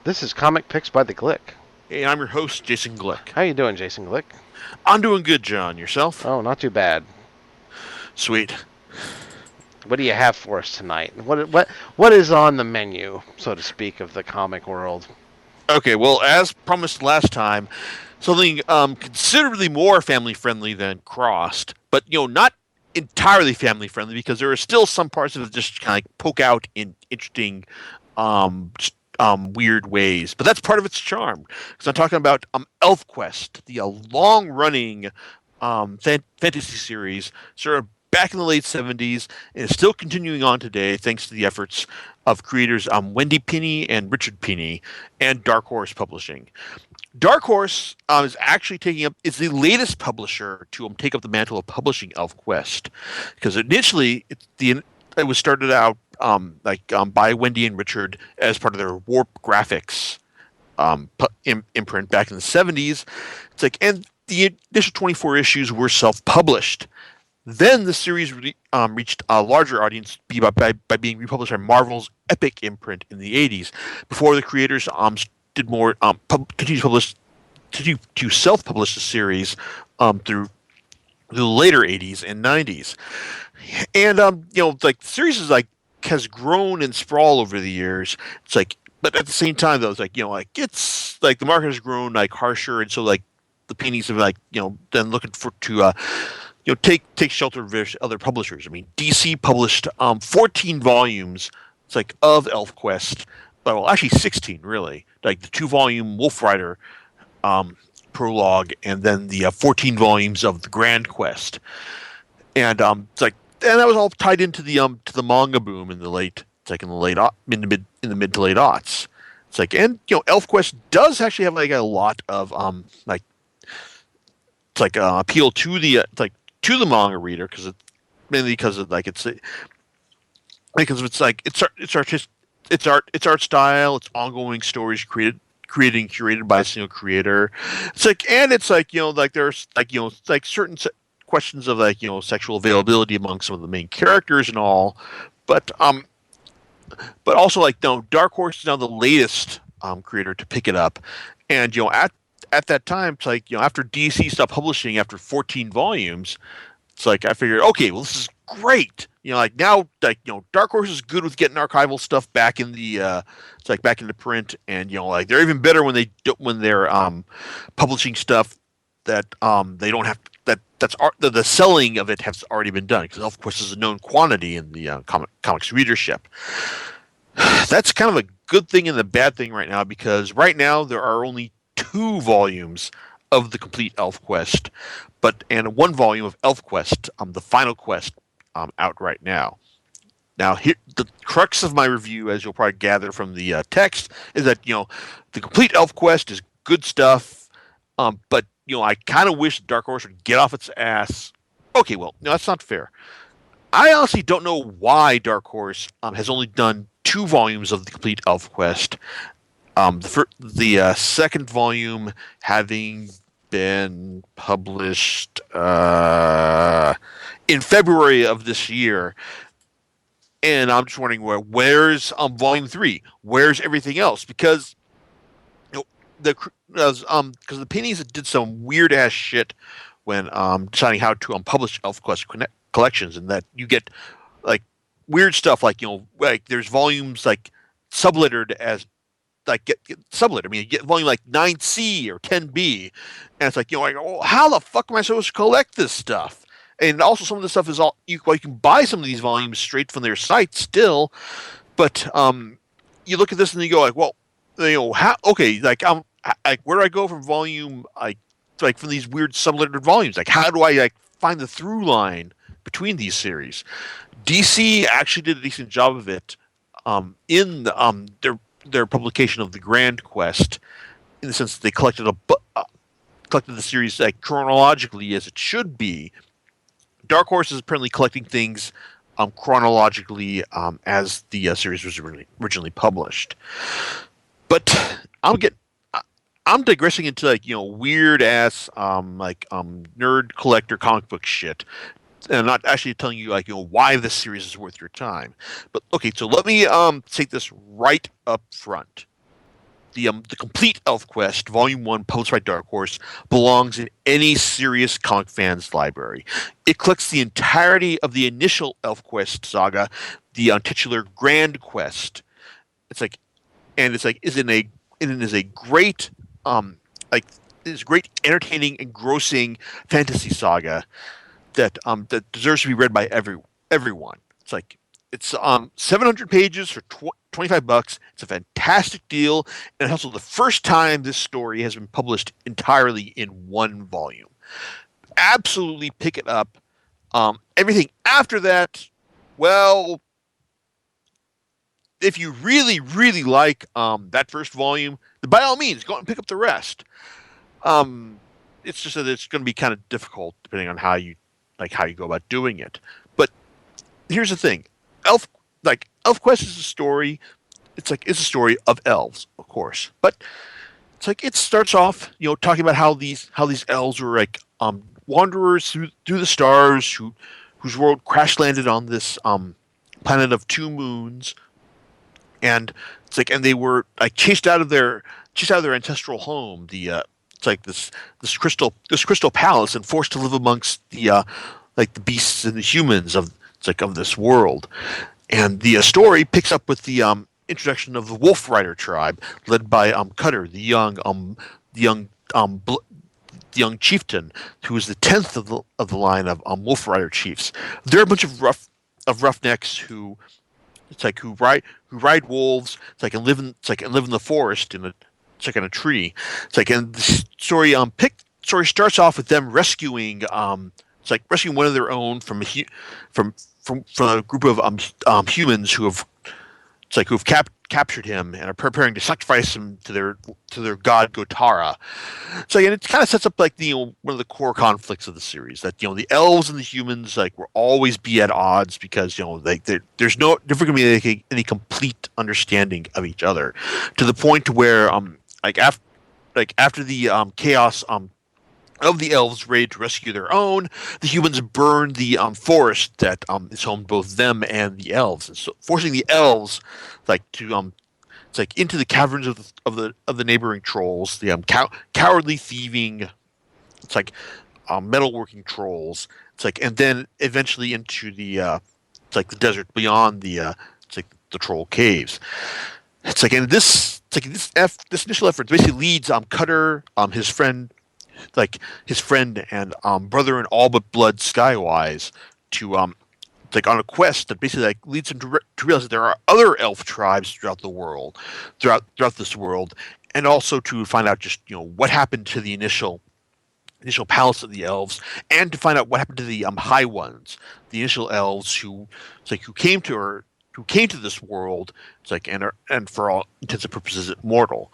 This is Comic Picks by the Glick. Hey, I'm your host, Jason Glick. How you doing, Jason Glick? I'm doing good, John. Yourself? Oh, not too bad. Sweet. What do you have for us tonight? What is on the menu, so to speak, of the comic world? Okay, well, as promised last time, something considerably more family-friendly than Crossed, but, not entirely family-friendly because there are still some parts of it that just kind of poke out in interesting, weird ways. But that's part of its charm. Because I'm talking about ElfQuest, the long-running fantasy series, sort of back in the late 70s, and is still continuing on today thanks to the efforts of creators Wendy Pini and Richard Pini and Dark Horse Publishing. Dark Horse is actually is the latest publisher to take up the mantle of publishing ElfQuest, because initially it was started out by Wendy and Richard as part of their Warp Graphics imprint back in the 70s. And the initial 24 issues were self-published. Then the series reached a larger audience by being republished by Marvel's Epic imprint in the 80s, before the creators did more continue to self-publish the series through the later 80s and 90s. And the series has grown and sprawl over the years. But at the same time though, it's the market has grown harsher, and so the paintings have then looking to take shelter of various other publishers. I mean, DC published 14 volumes of ElfQuest. Well, actually 16 really. The 2-volume Wolf Rider prologue, and then the 14 volumes of the Grand Quest. And and that was all tied into the manga boom in the mid to late aughts. ElfQuest does actually have a lot of appeal to the manga reader, because of its art style, its ongoing stories curated by a single creator. There's certain questions of sexual availability among some of the main characters and all, but also Dark Horse is now the latest creator to pick it up, and at that time, after DC stopped publishing after 14 volumes, I figured, okay, well, this is great. Now, Dark Horse is good with getting archival stuff back in the, back into print, and they're even better when they're publishing stuff that they don't have the selling of it has already been done, because ElfQuest is a known quantity in the comics readership. That's kind of a good thing and a bad thing right now, because right now there are only 2 volumes of the Complete ElfQuest, and 1 volume of ElfQuest, the Final Quest, out right now. Now, here, the crux of my review, as you'll probably gather from the text, is that the Complete ElfQuest is good stuff, but I kind of wish Dark Horse would get off its ass. Okay, well, no, that's not fair. I honestly don't know why Dark Horse has only done 2 volumes of the Complete ElfQuest. The second volume having been published in February of this year, and I'm just wondering where's volume 3? Where's everything else? Because because the Pennies did some weird ass shit when deciding how to publish ElfQuest collections, and that you get weird stuff there's volumes sublettered as get sublet. I mean, you get volume 9C or 10B, and it's oh, how the fuck am I supposed to collect this stuff? And also, some of this stuff is all you can buy some of these volumes straight from their site still, but you look at this and you go well, how? Okay, where do I go from volume from these weird sublettered volumes? How do I find the through line between these series? DC actually did a decent job of it in their publication of the Grand Quest, in the sense that they collected the series chronologically as it should be. Dark Horse is apparently collecting things chronologically as the series was originally published. But I'm digressing into weird ass nerd collector comic book shit, and I'm not actually telling you why this series is worth your time. But okay, so let me take this right up front. the Complete ElfQuest Volume 1, published by Dark Horse, belongs in any serious comic fan's library. It collects the entirety of the initial ElfQuest saga, the titular Grand Quest. It's like, and it's like, it is a great, like, is great, entertaining, engrossing fantasy saga that deserves to be read by everyone. It's like it's 700 pages for $25. It's a fantastic deal, and it's also the first time this story has been published entirely in one volume. Absolutely pick it up. Everything after that, well, if you really, really like that first volume, by all means, go out and pick up the rest. Um, it's just that it's going to be kind of difficult depending on how you go about doing it. But here's the thing, Elf ElfQuest is a story. It's a story of elves, of course, but it's like it starts off, talking about how these elves were like wanderers through the stars whose world crash landed on this planet of two moons, and and they were like chased out of their ancestral home. It's like this crystal palace, and forced to live amongst the beasts and the humans of this world. And the story picks up with the introduction of the Wolf Rider tribe, led by Cutter, the young chieftain, who is the 10th of the line of Wolf Rider chiefs. They're a bunch of roughnecks who ride wolves. And live in the forest in a tree. And the story starts off with them rescuing rescuing one of their own from a group of humans who've captured him and are preparing to sacrifice him to their god Gotara. And it kind of sets up one of the core conflicts of the series, that the elves and the humans will always be at odds, because there's never going to be any complete understanding of each other, to the point where after the chaos of the elves' raid to rescue their own, the humans burn the forest that is home to both them and the elves, and so forcing the elves to into the caverns of the neighboring trolls, the cowardly thieving, metalworking trolls. And then eventually into the desert beyond the troll caves. And this initial effort basically leads Cutter, his friend and brother in all but blood, Skywise, to on a quest that basically leads him to realize that there are other elf tribes throughout this world, and also to find out just what happened to the initial palace of the elves, and to find out what happened to the High Ones, the initial elves who came to this world, and for all intents and purposes immortal.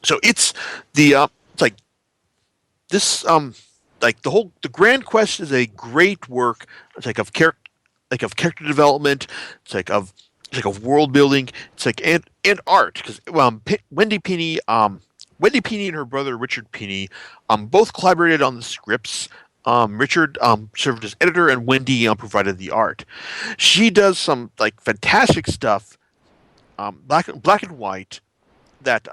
So it's the this the Grand Quest is a great work, of character development, of world building, and art, because Wendy Pini and her brother Richard Pini both collaborated on the scripts. Richard served as editor, and Wendy provided the art. She does some fantastic stuff, black and white, that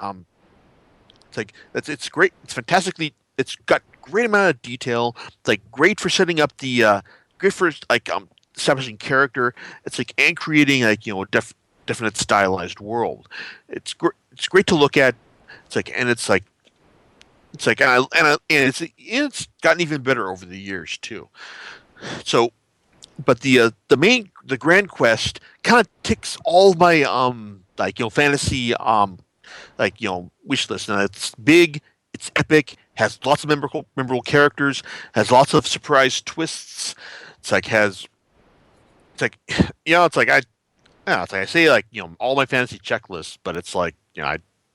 it's great. It's fantastically. It's got great amount of detail. It's great for setting up great for establishing character. And creating a definite stylized world. It's great to look at. It's gotten even better over the years too. So, but the Grand Quest kind of ticks all of my fantasy wish list. And it's big, it's epic, has lots of memorable characters, has lots of surprise twists. I say all my fantasy checklists, but it's I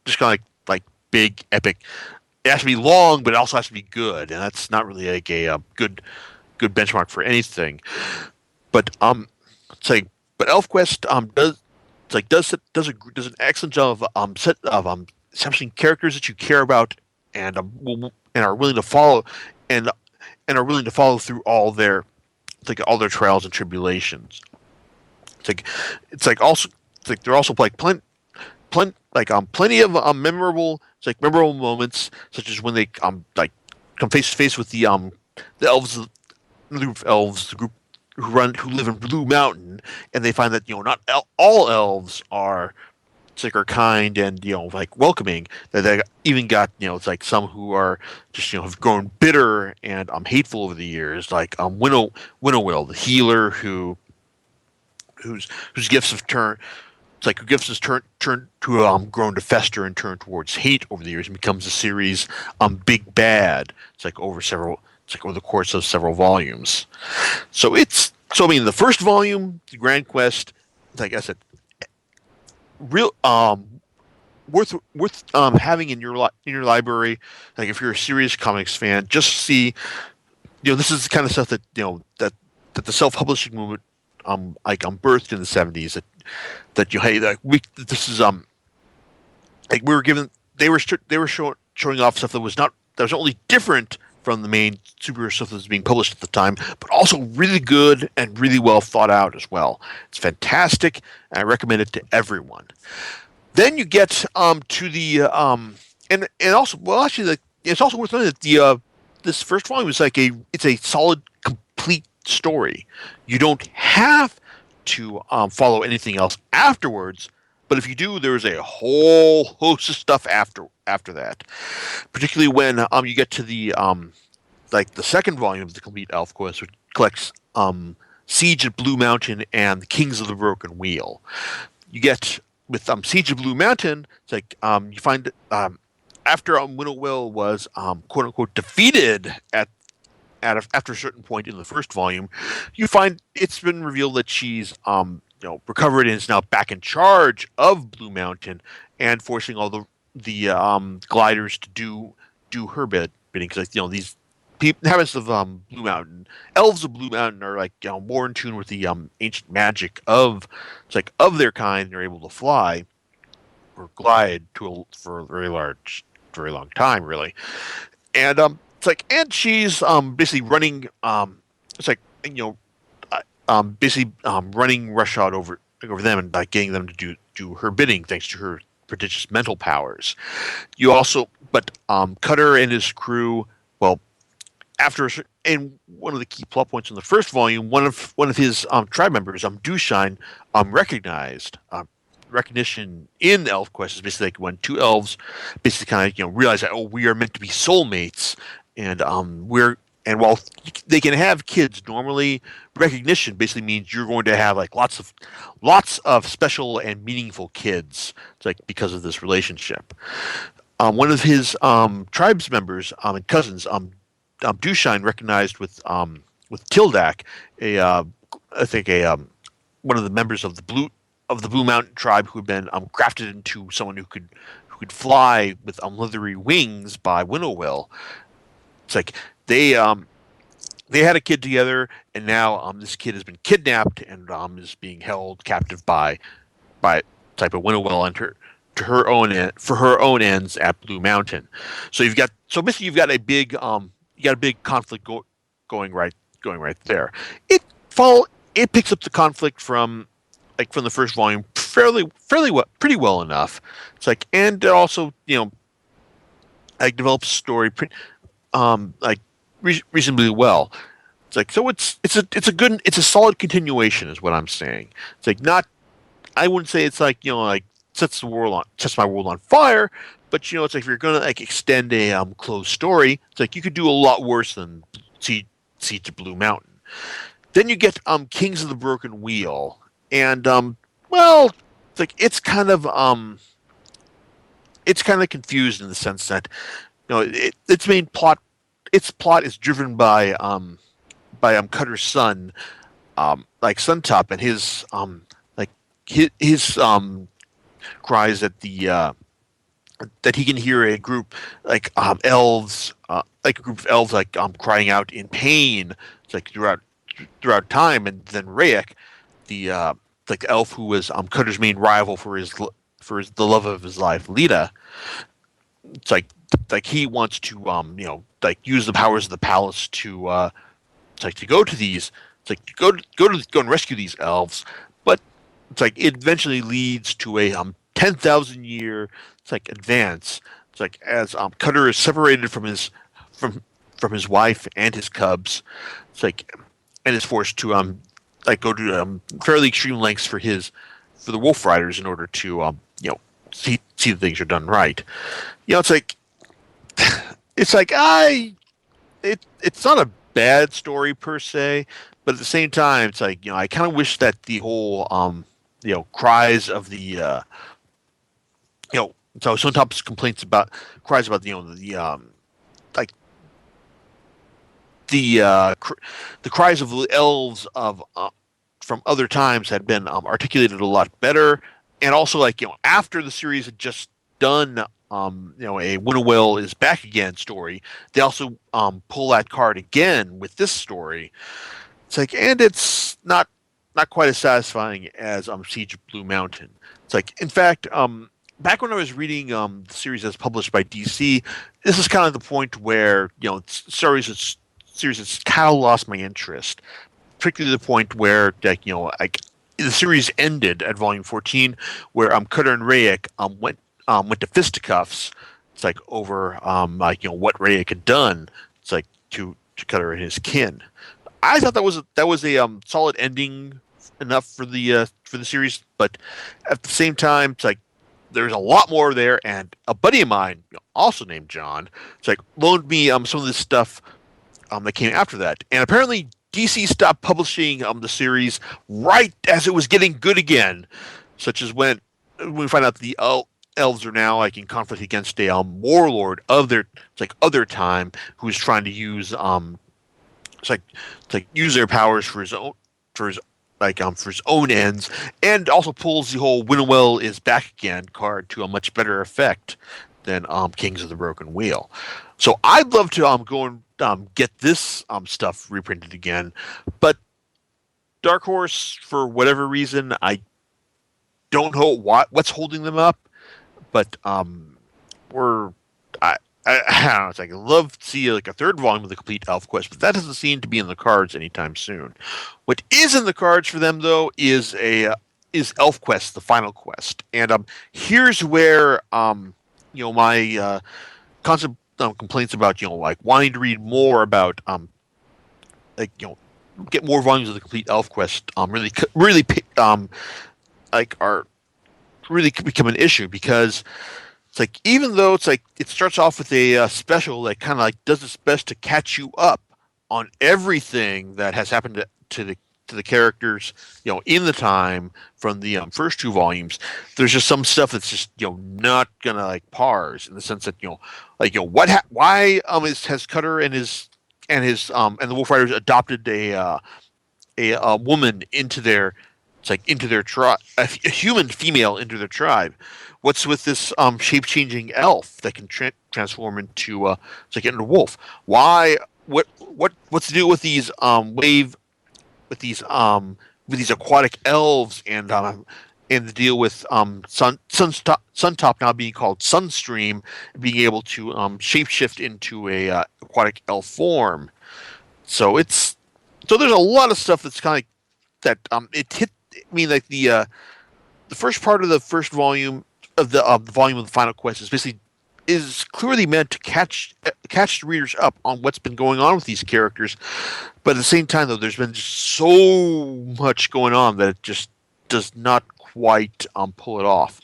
just kind of like big epic. It has to be long, but it also has to be good, and that's not really a good benchmark for anything. But but ElfQuest does an excellent job of establishing characters that you care about, and are willing to follow, and are willing to follow through all their trials and tribulations. They're also plenty of memorable moments, such as when they come face to face with the elves, the group of elves, the group who live in Blue Mountain, and they find that not all elves are kind and welcoming. That they even got it's like some who are just have grown bitter and hateful over the years, like Winnowill, the healer whose gifts have turned. It's like who gifts has turned to grown to fester and turn towards hate over the years and becomes a series big bad. It's like over the course of several volumes. I mean the first volume, the Grand Quest, like I said, real worth having in your library. Like if you're a serious comics fan, just see this is the kind of stuff that that the self publishing movement birthed in the 70s. That you hey like we this is like we were given they were showing off stuff that was only different from the main superhero stuff that was being published at the time, but also really good and really well thought out as well. It's fantastic, and I recommend it to everyone. Then you get to the and also actually it's also worth noting that the this first volume is it's a solid complete story. You don't have to follow anything else afterwards, but if you do, there's a whole host of stuff after that. Particularly when you get to the the second volume of the Complete ElfQuest, which collects Siege at Blue Mountain and the Kings of the Broken Wheel. You get with Siege of Blue Mountain, it's like you find after Winnowill was quote unquote defeated after a certain point in the first volume, you find it's been revealed that she's recovered and is now back in charge of Blue Mountain and forcing all the gliders to do her bidding, because these inhabitants of Blue Mountain, elves of Blue Mountain are more in tune with the ancient magic of their kind. They're able to fly or glide for a very long time, really. And and she's basically running it's like basically running roughshod over them and getting them to do her bidding thanks to her prodigious mental powers. You also but Cutter and his crew, well, and one of the key plot points in the first volume, one of his tribe members, Dushine, recognized recognition in ElfQuest is basically like when two elves basically kind of realize that we are meant to be soulmates, and while they can have kids normally, recognition basically means you're going to have lots of special and meaningful kids. It's like because of this relationship. One of his tribe's members and cousins, Dushine, recognized with Tildak, I think one of the members of the Blue Mountain tribe who had been grafted into someone who could fly with leathery wings by Winnowill. It's like they had a kid together, and now this kid has been kidnapped and is being held captive by type of Winnowill and for her own ends at Blue Mountain. So basically you've got a big conflict going right there. It picks up the conflict from the first volume pretty well enough. It's and it also develops a story reasonably well. It's a solid continuation is what I'm saying. It's not, I wouldn't say it's sets my world on fire, but it's if you're gonna extend a closed story, it's you could do a lot worse than Siege to Blue Mountain. Then you get Kings of the Broken Wheel, and well, it's kind of confused in the sense that its main plot is driven by Cutter's son, Suntop, and his cries that that he can hear a group elves, a group of elves crying out in pain, throughout time, and then Rayek, the elf who was Cutter's main rival for the love of his life, Lita. It's he wants to use the powers of the palace to to go to these go and rescue these elves, but it eventually leads to a 10,000 year it's like advance. It's like as Cutter is separated from from his wife and his cubs. It's like and is forced to like go to fairly extreme lengths for the Wolf Riders in order to see that things are done right. It's like it's like it's not a bad story per se, but at the same time, it's like I kind of wish that the whole cries of the so sometimes complaints about cries about the like the cries of the elves of from other times had been articulated a lot better, and also like after the series had just done a Winnowill is back again story, they also pull that card again with this story. It's like, and it's not quite as satisfying as Siege of Blue Mountain. It's like, in fact, back when I was reading the series as published by DC, this is kind of the point where series has kind of lost my interest, particularly the point where like the series ended at volume 14, where Cutter and Rayek went to fisticuffs. It's like over what Rayek had done. It's like to Cutter and his kin. I thought that was a solid ending enough for the series, but at the same time, it's like there's a lot more there. And a buddy of mine, also named John, it's like loaned me some of this stuff that came after that, and apparently DC stopped publishing the series right as it was getting good again, such as when we find out the elves are now like in conflict against a warlord of their time who's trying to use use their powers for his own ends, and also pulls the whole Winnowill is back again card to a much better effect than Kings of the Broken Wheel. So I'd love to go and get this stuff reprinted again, but Dark Horse, for whatever reason, I don't know what's holding them up, but we're I don't know. It's like I'd love to see like a third volume of the Complete ElfQuest, but that doesn't seem to be in the cards anytime soon. What is in the cards for them though is ElfQuest, the final quest, and here's where my constant complaints about like wanting to read more about like get more volumes of the Complete ElfQuest like are really become an issue, because it's like even though it's like it starts off with a special that kind of like does its best to catch you up on everything that has happened to the characters in the time from the first two volumes. There's just some stuff that's just not gonna like pars, in the sense that why has Cutter and the Wolf Riders adopted a woman into their into their tribe, a human female into their tribe. What's with this shape-changing elf that can transform into into a wolf? Why? What's the deal with these with these aquatic elves, and the deal with Suntop now being called Sunstream, being able to shapeshift into a aquatic elf form? So there's a lot of stuff that's kind of that it hit. I mean, like the first part of the first volume of the volume of the final quest is clearly meant to catch the readers up on what's been going on with these characters, but at the same time though, there's been just so much going on that it just does not quite pull it off.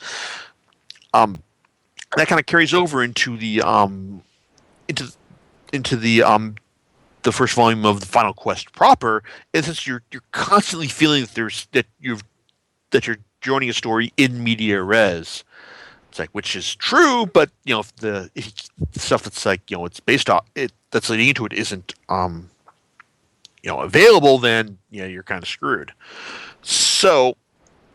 That kind of carries over into the into the first volume of the final quest proper, and since you're constantly feeling that you're joining a story in media res. It's like, which is true, but if the stuff that's like it's based off it that's leading into it isn't available, then you're kind of screwed. So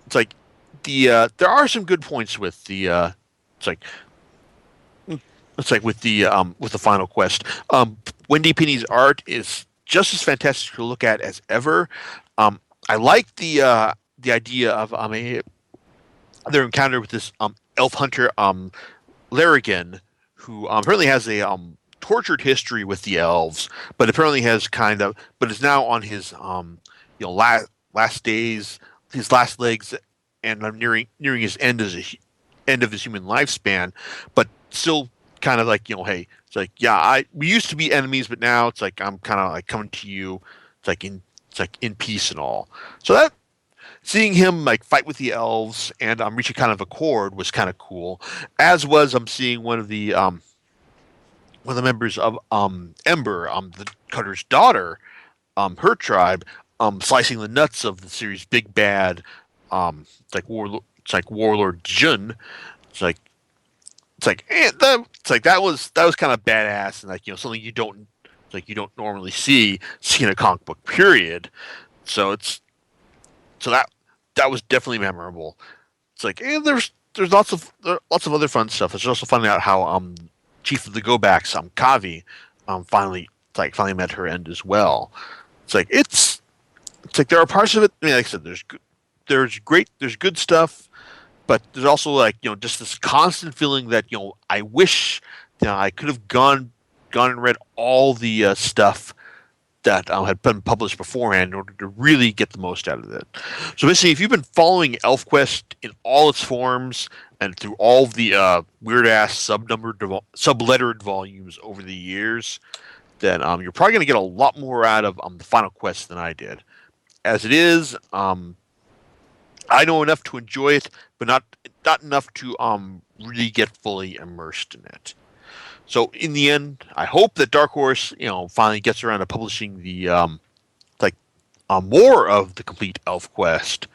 it's like there are some good points with the with the final quest. Wendy Penny's art is just as fantastic to look at as ever. I like the idea of their encounter with this elf hunter Larigan, who apparently has a tortured history with the elves, but apparently but is now on his last days, his last legs, and nearing his end end of his human lifespan, but still kind of like, hey, it's like, yeah, we used to be enemies, but now it's like I'm kind of like coming to you, it's like in peace and all. So that seeing him like fight with the elves and reaching kind of accord was kind of cool. As was seeing one of the members of Ember, the Cutter's daughter, her tribe, slicing the nuts of the series' big bad, it's like Warlord Jun. It's like that was kind of badass and like something you don't normally see in a comic book period. So so that was definitely memorable. It's like and there's lots of other fun stuff. It's also finding out how Chief of the Go Backs, Kavi, finally met her end as well. It's like it's like there are parts of it. I mean, like I said, there's good stuff, but there's also like just this constant feeling that I wish I could have gone and read all the stuff that had been published beforehand in order to really get the most out of it. So basically, if you've been following ElfQuest in all its forms and through all the weird ass sublettered volumes over the years, then you're probably going to get a lot more out of the final quest than I did. As it is, I know enough to enjoy it, but not enough to really get fully immersed in it. So in the end, I hope that Dark Horse, finally gets around to publishing the more of the complete ElfQuest.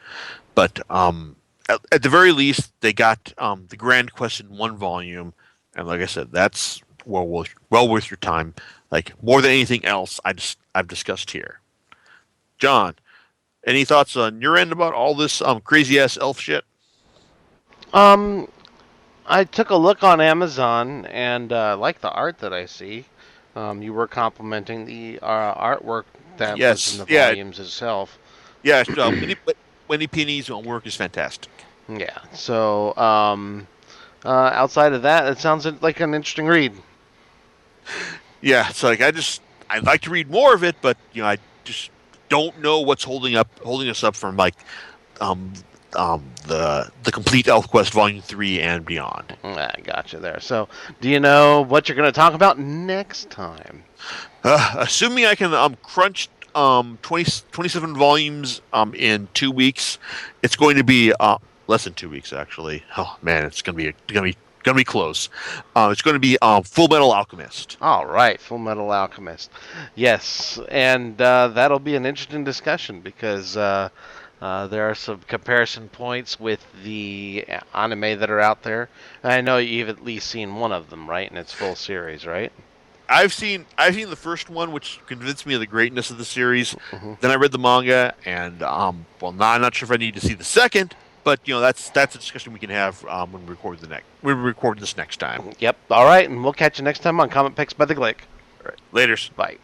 But at the very least, they got the Grand Quest in one volume, and like I said, that's well worth your time. Like more than anything else, I've discussed here. John, any thoughts on your end about all this crazy ass elf shit? Um, I took a look on Amazon and like the art that I see. You were complimenting the artwork that was in Yes, the yeah, volumes itself. yeah. Wendy Pini's work is fantastic. Yeah. So, outside of that, it sounds like an interesting read. Yeah, it's like I'd like to read more of it, but I just don't know what's holding us up from like um the complete ElfQuest Volume 3 and beyond. I gotcha there. So, do you know what you're going to talk about next time? Assuming I can crunch 27 volumes in 2 weeks, it's going to be less than 2 weeks actually. Oh man, it's gonna be close. It's going to be Full Metal Alchemist. All right, Full Metal Alchemist. Yes, and that'll be an interesting discussion because there are some comparison points with the anime that are out there. I know you've at least seen one of them, right? In its full series, right? I've seen the first one, which convinced me of the greatness of the series. Hmm. Then I read the manga, and well, now I'm not sure if I need to see the second, but that's a discussion we can have when we record this next time. Yep. All right, and we'll catch you next time on Comic Picks by the Glick. All right, later. Bye.